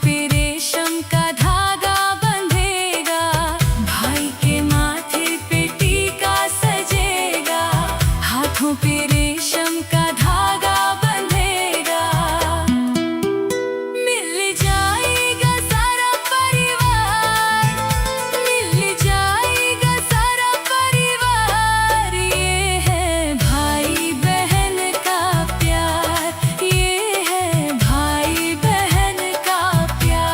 पे रेशम का धागा बंधेगा, भाई के माथे पे टीका सजेगा, हाथों पे रेशम का धागा बंधेगा। मिल जाएगा सारा परिवार, मिल जाएगा सारा परिवार। ये है भाई बहन का प्यार, ये है भाई बहन का प्यार।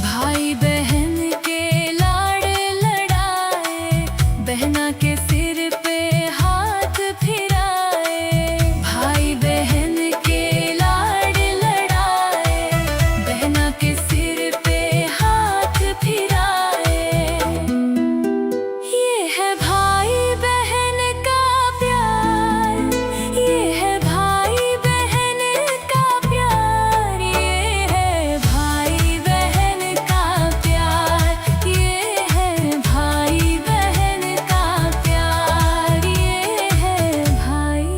भाई बहन के लाड़ लड़ाए, बहना के सिर पे हाथ फिराए। भाई बहन के लाड़ लड़ाए, बहना के सिर पे हाथ फिराए। ये है भाई बहन का प्यार, ये है भाई बहन का प्यार। ये है भाई बहन का प्यार, ये है भाई बहन का प्यार। ये है भाई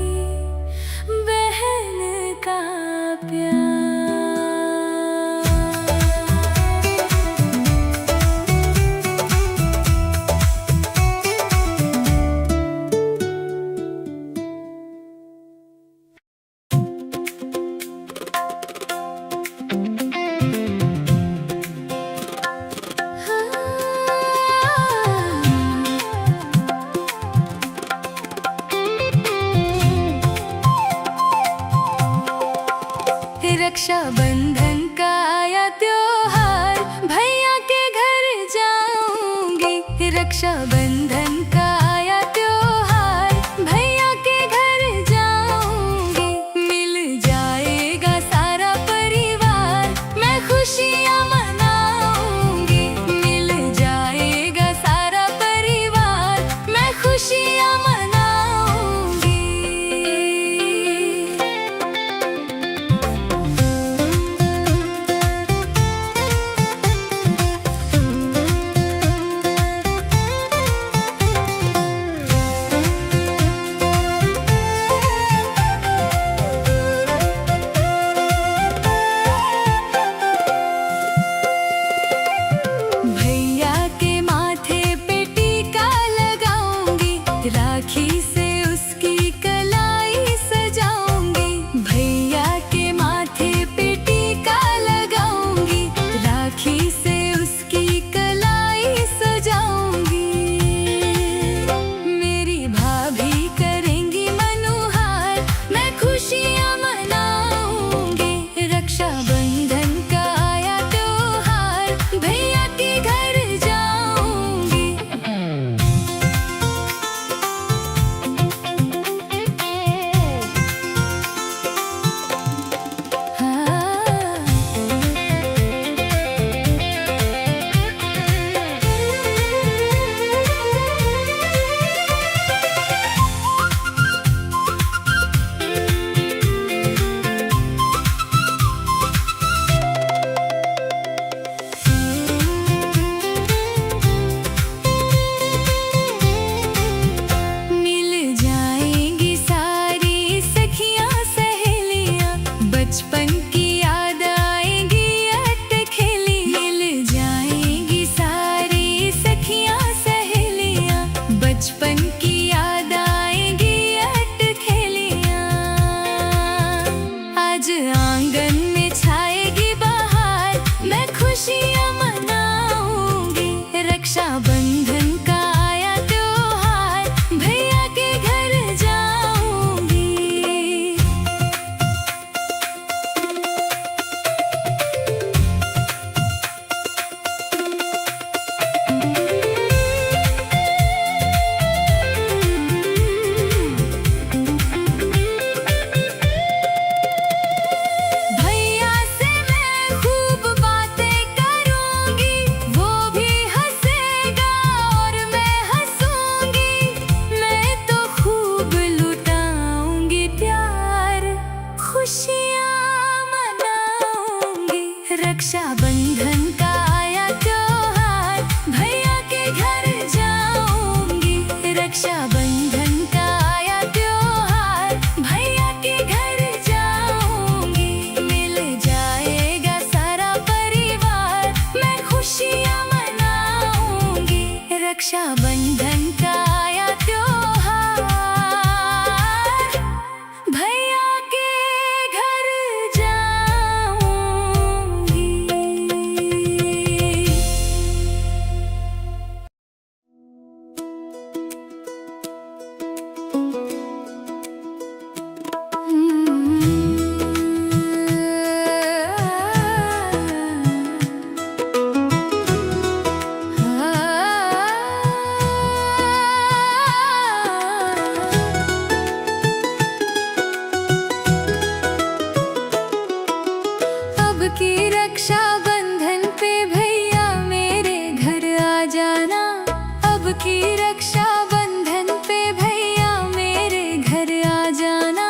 बहन का प्यार। रक्षाबंधन का आया त्योहार, भैया के घर जाऊंगी। रक्षाबंधन का आया त्योहार, भैया के घर जाऊंगी। मिल जाएगा सारा परिवार, मैं खुशियाँ मनाऊंगी। मिल जाएगा सारा परिवार, मैं खुशियाँ मनाऊंगी। रक्षाबंधन का आया त्योहार, भैया के घर जाऊंगी। अब की रक्षाबंधन पे भैया मेरे घर आ जाना। अब की रक्षाबंधन पे भैया मेरे घर आ जाना।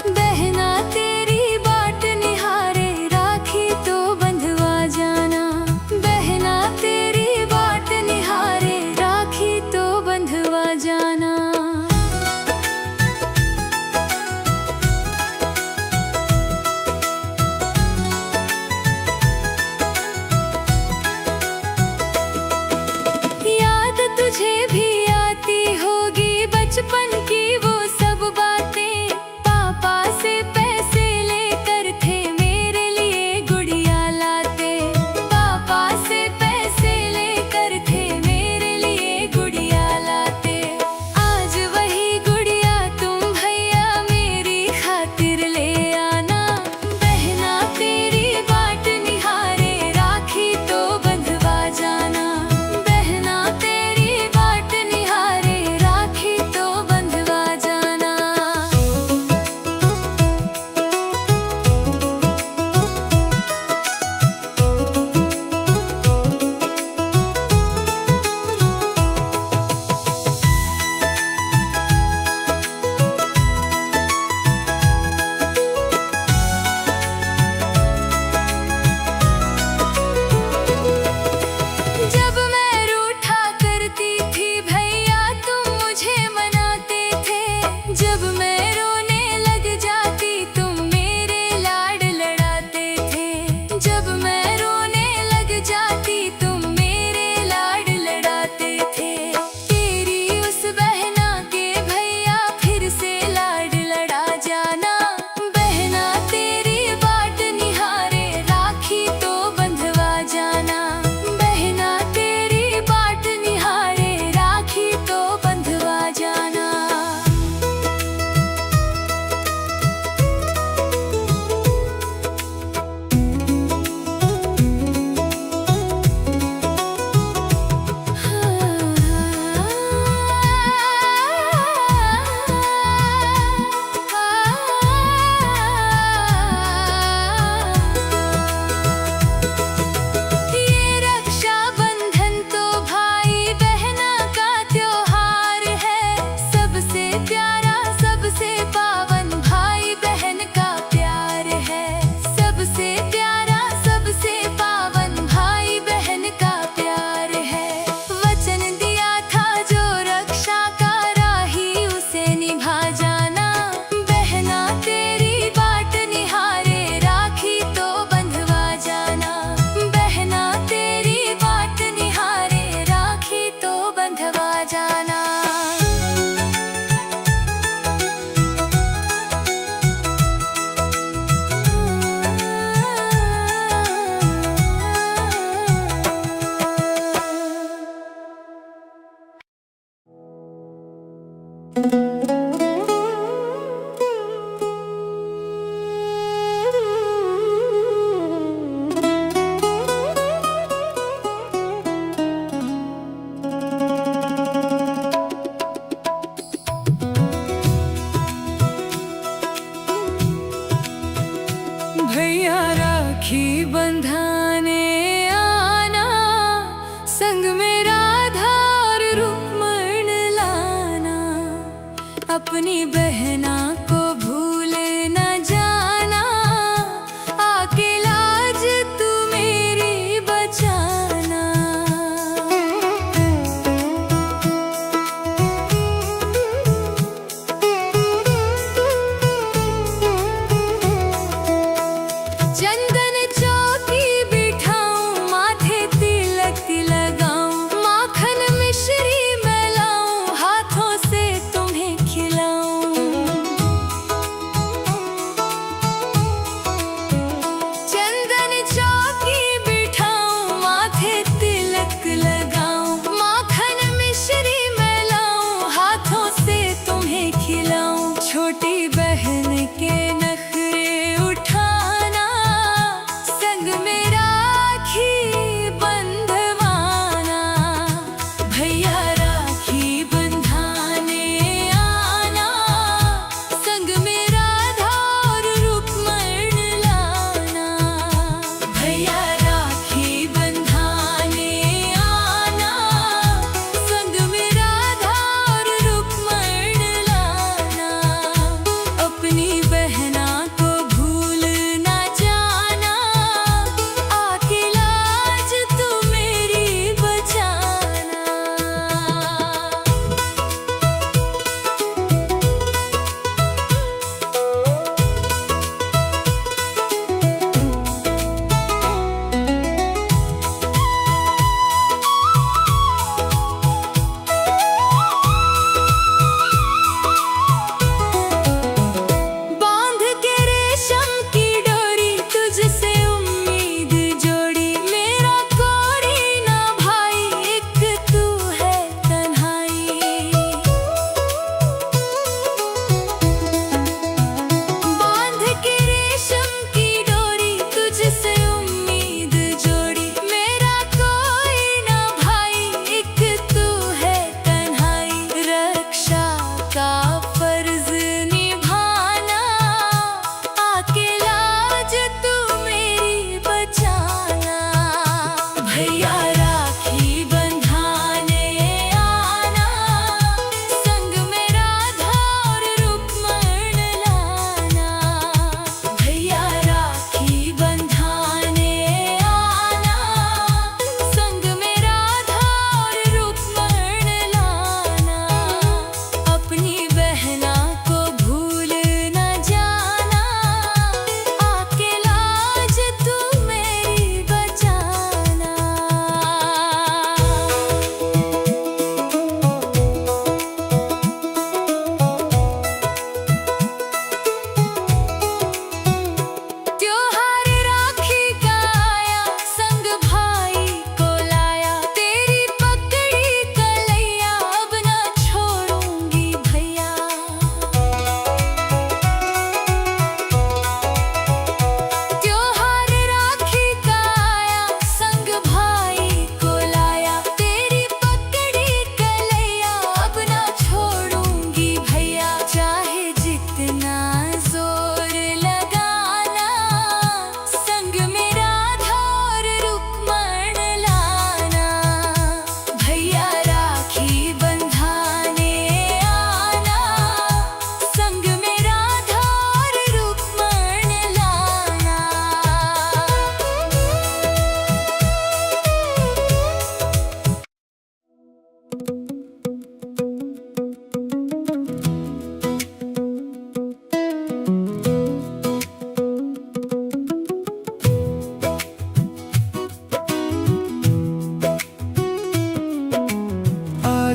बहना तेरी बाट निहारे राखी तो बंधवा जाना। बहना तेरी बाट निहारे राखी तो बंधवा जाना। याद तुझे भी आती होगी बचपन की वो सब बातें। पापा से पैसे लेकर थे मेरे लिए गुड़िया लाते। पापा से पैसे लेकर थे मेरे लिए गुड़िया लाते। आज वही गुड़िया तुम भैया मेरी खातिर ले आना। बहना तेरी बाट निहारे राखी तो बंधवा जाना। बहना तेरी बाट निहारे राखी तो बंधवा जाना। जब मैं रूठा करती थी भैया तुम मुझे मनाते थे। जब मैं रोने लग जाती तुम मेरे लाड लड़ाते थे। जब मैं रोने लग जाती तुम मेरे लाड लड़ाते थे। तेरी उस बहना के भैया फिर से लाड लड़ा जाना। बहना तेरी बाट निहारे राखी तो बंधवा जाना। बहना तेरी बाट निहारे राखी तो बंधवा जाना। ये रक्षाबंधन तो भाई बहना का त्योहार है। सबसे प्यारा सबसे पावन भाई बहन का प्यार है। सबसे प्यारा सबसे पावन भाई बहन का प्यार है। वचन दिया था जो रक्षा का राही उसे निभा जाना। बहना तेरी बाट निहारे राखी तो बंधवा जाना। बहना तेरी बाट निहारे राखी तो बंधवा जाना। भैया राखी बंधाने आना। संग में राधा और रुक्मण लाना। अपनी बहना को भूल न जाना। आके लाज तू मेरी बचाना। चंदन चौकी बिठाऊं माथे तिलक लगाऊं। माखन मिश्री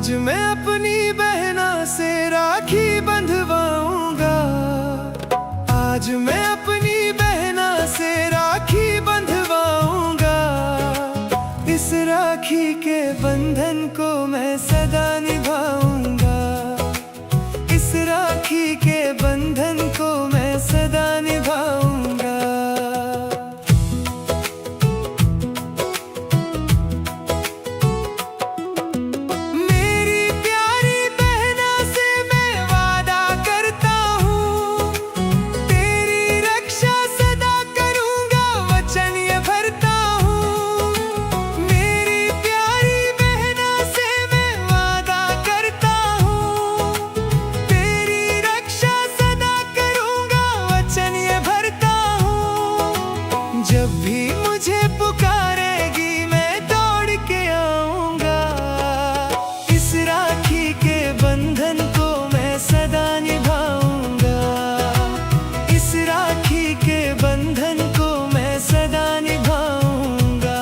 आज मैं अपनी बहना से राखी बंधवाऊंगा। आज मैं अपनी बहना से राखी बंधवाऊंगा। इस राखी के बंधन को मैं सदा निभाऊंगा। इस राखी के बंधन को मैं सदा निभाऊंगा। जब भी मुझे पुकारेगी मैं दौड़ के आऊंगा। इस राखी के बंधन को मैं सदा निभाऊंगा। इस राखी के बंधन को मैं सदा निभाऊंगा।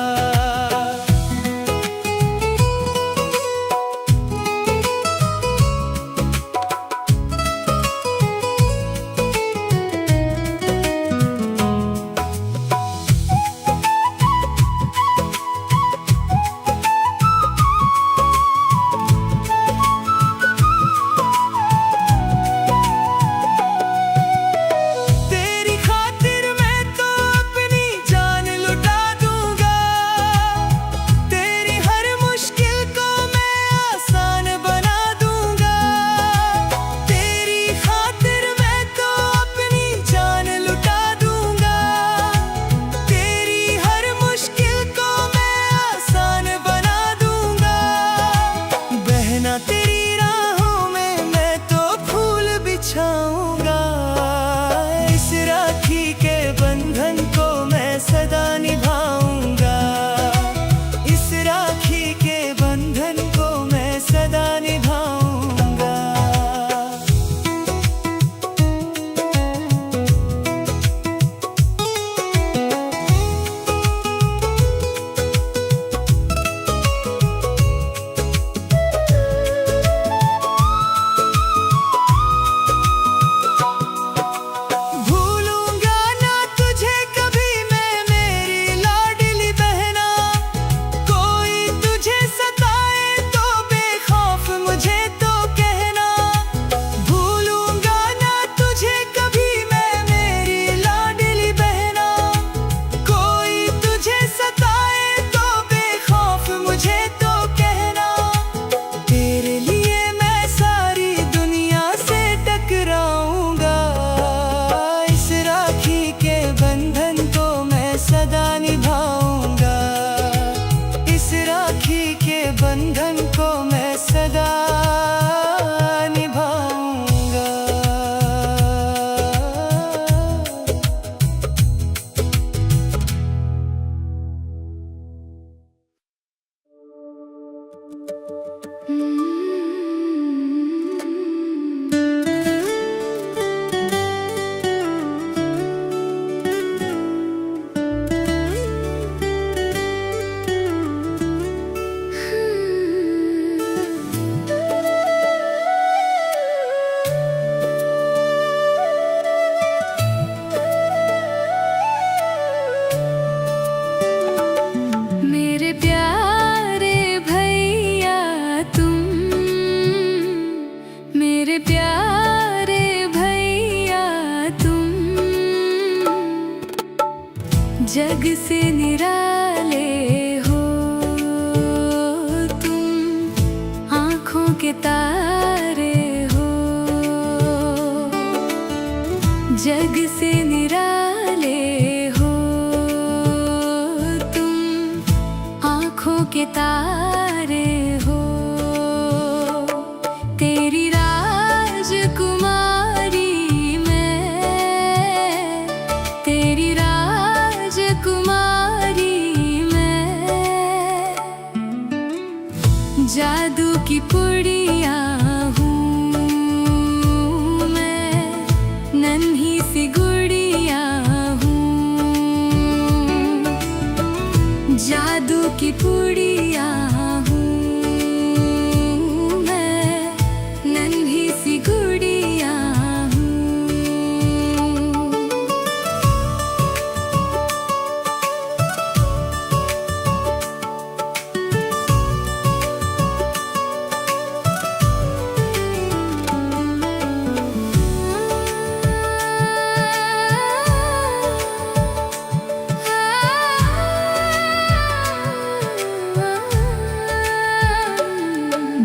तेरी राहों में मैं तो फूल बिछाऊंगा। इस राखी के बंधन को मैं सदा निभाऊंगा। इस राखी के बंधन को मैं सदा निभाऊंगा। बंधन को मैं सदा निभाऊंगा। जग से निराले हो तुम, आँखों के तारे हो। जग से निराले हो तुम, आँखों के तारे हो। तेरी राजकुमारी मैं, तेरी जादू की पुड़िया हूँ मैं, नन्ही सी गुड़िया हूँ। जादू की पुड़िया हूँ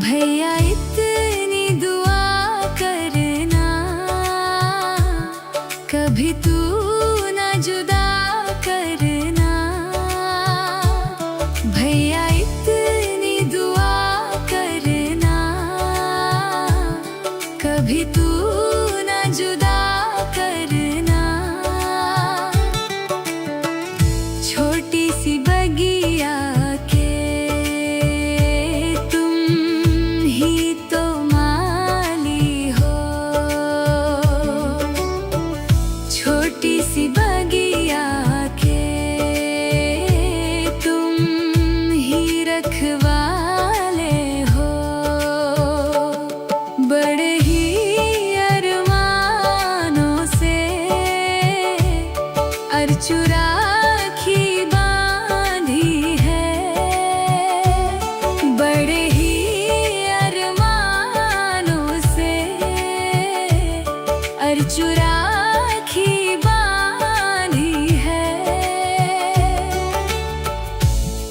भैया इतनी दुआ करना, कभी तू ना जुदा करना। भैया इतनी दुआ करना, कभी तू ना जुदा करना। छोटी सी बगिया के तुम ही तो माली हो, छोटी सी बगिया के तुम ही रखवाले हो। बड़े ही अरमानों से अर्चु राखी बांधी है, बड़े ही अरमानों से अर्चु राखी बांधी है।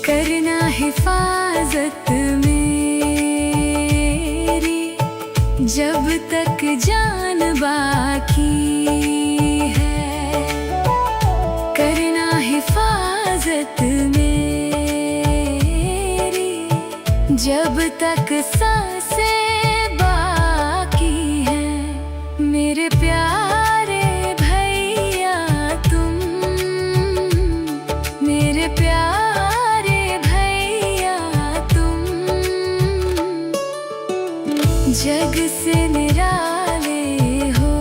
करना हिफाजत मेरी जब तक जान बाकी है, करना हिफाजत मेरी जब तक सांसें बाकी है। मेरे प्यारे भैया तुम, मेरे प्यारे भैया तुम, जग से निराले हो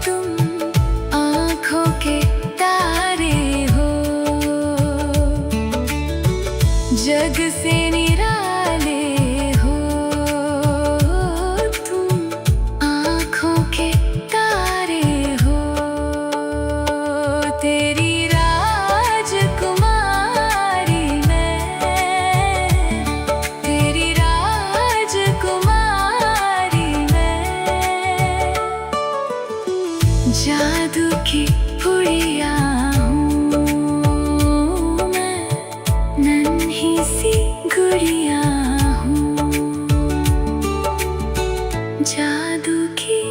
तुम, आँखों के तारे हो। जग से निराले हो तुम, आँखों के तारे हो। तेरी राजकुमारी मैं, तेरी राजकुमारी मैं। जादू की पुड़िया हूँ मैं, नन्ही सी गुड़िया हूँ, जादू की